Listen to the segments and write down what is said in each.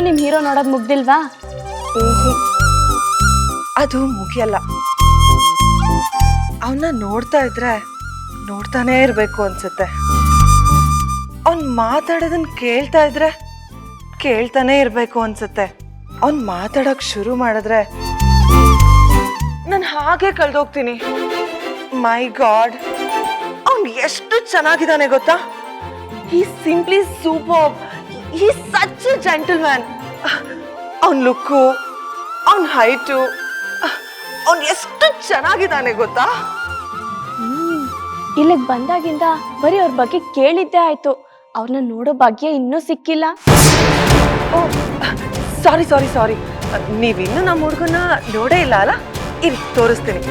ನಿಮ್ ಹೀರೋ ನೋಡೋದ್ ಮುಗ್ದಿಲ್ವಾ? ಅದು ಮುಗಿಯಲ್ಲ. ಅವನ್ನ ನೋಡ್ತಾ ಇದ್ರೆ ನೋಡ್ತಾನೇ ಇರ್ಬೇಕು ಅನ್ಸುತ್ತೆ. ಅವ್ನ್ ಮಾತಾಡೋದನ್ನ ಕೇಳ್ತಾ ಇದ್ರೆ ಕೇಳ್ತಾನೆ ಇರ್ಬೇಕು ಅನ್ಸುತ್ತೆ. ಅವ್ನ್ ಮಾತಾಡಕ್ ಶುರು ಮಾಡಿದ್ರೆ ನಾನು ಹಾಗೆ ಕಳ್ದೋಗ್ತೀನಿ. ಮೈ ಗಾಡ್, ಅವ್ನ್ ಎಷ್ಟು ಚೆನ್ನಾಗಿದ್ದಾನೆ ಗೊತ್ತಾ? He simply super. He such a gentleman. ಅವ್ನ್ ಲುಕ್ಕು, ಅವ್ನ್ ಹೈಟು, ಅವ್ನ್ ಎಷ್ಟು ಚೆನ್ನಾಗಿದ್ದಾನೆ ಗೊತ್ತಾ? ಇಲ್ಲಿಗೆ ಬಂದಾಗಿಂದ ಬರೀ ಅವ್ರ ಬಗ್ಗೆ ಕೇಳಿದ್ದೇ ಆಯ್ತು, ಅವ್ರನ್ನ ನೋಡೋ ಭಾಗ್ಯ ಇನ್ನೂ ಸಿಕ್ಕಿಲ್ಲ. ಓ ಸಾರಿ ಸಾರಿ ಸಾರಿ, ನೀವಿನ್ನೂ ನಮ್ಮ ಹುಡುಗನ ನೋಡೇ ಇಲ್ಲ ಅಲ್ಲ? ಇಲ್ಲಿ ತೋರಿಸ್ತೀನಿ.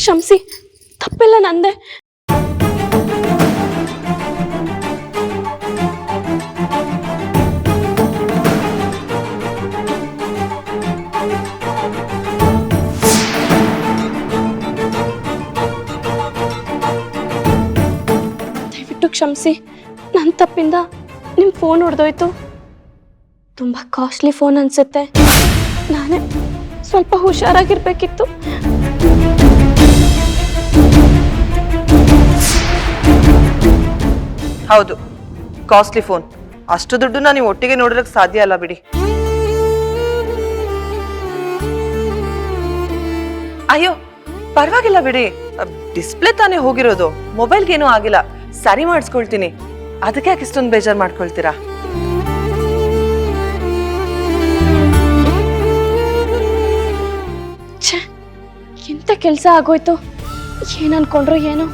ಕ್ಷಮಿಸಿ, ತಪ್ಪೆಲ್ಲ ನಂದೆ. ದಯವಿಟ್ಟು ಕ್ಷಮಿಸಿ, ನನ್ನ ತಪ್ಪಿಂದ ನಿಮ್ಮ ಫೋನ್ ಹೊಡೆದೋಯ್ತು. ತುಂಬ ಕಾಸ್ಟ್ಲಿ ಫೋನ್ ಅನ್ಸುತ್ತೆ. ನಾನೇ ಸ್ವಲ್ಪ ಹುಷಾರಾಗಿರ್ಬೇಕಿತ್ತು. ಹೌದು, ಕಾಸ್ಟ್ಲಿ ಫೋನ್. ಅಷ್ಟು ದುಡ್ಡನ್ನ ನೀವು ಒಟ್ಟಿಗೆ ನೋಡೋದಕ್ಕೆ ಸಾಧ್ಯ ಅಲ್ಲ ಬಿಡಿ. ಅಯ್ಯೋ ಪರವಾಗಿಲ್ಲ ಬಿಡಿ, ಡಿಸ್ಪ್ಲೇ ತಾನೇ ಹೋಗಿರೋದು, ಮೊಬೈಲ್ಗೇನೂ ಆಗಿಲ್ಲ. ಸರಿ ಮಾಡಿಸ್ಕೊಳ್ತೀನಿ. ಅದಕ್ಕೆ ಯಾಕೆ ಇಷ್ಟೊಂದು ಬೇಜಾರು ಮಾಡ್ಕೊಳ್ತೀರಾ? ಛೇ, ಎಂತ ಕೆಲಸ ಆಗೋಯ್ತು. ಏನ್ ಅನ್ಕೊಂಡ್ರು ಏನೋ.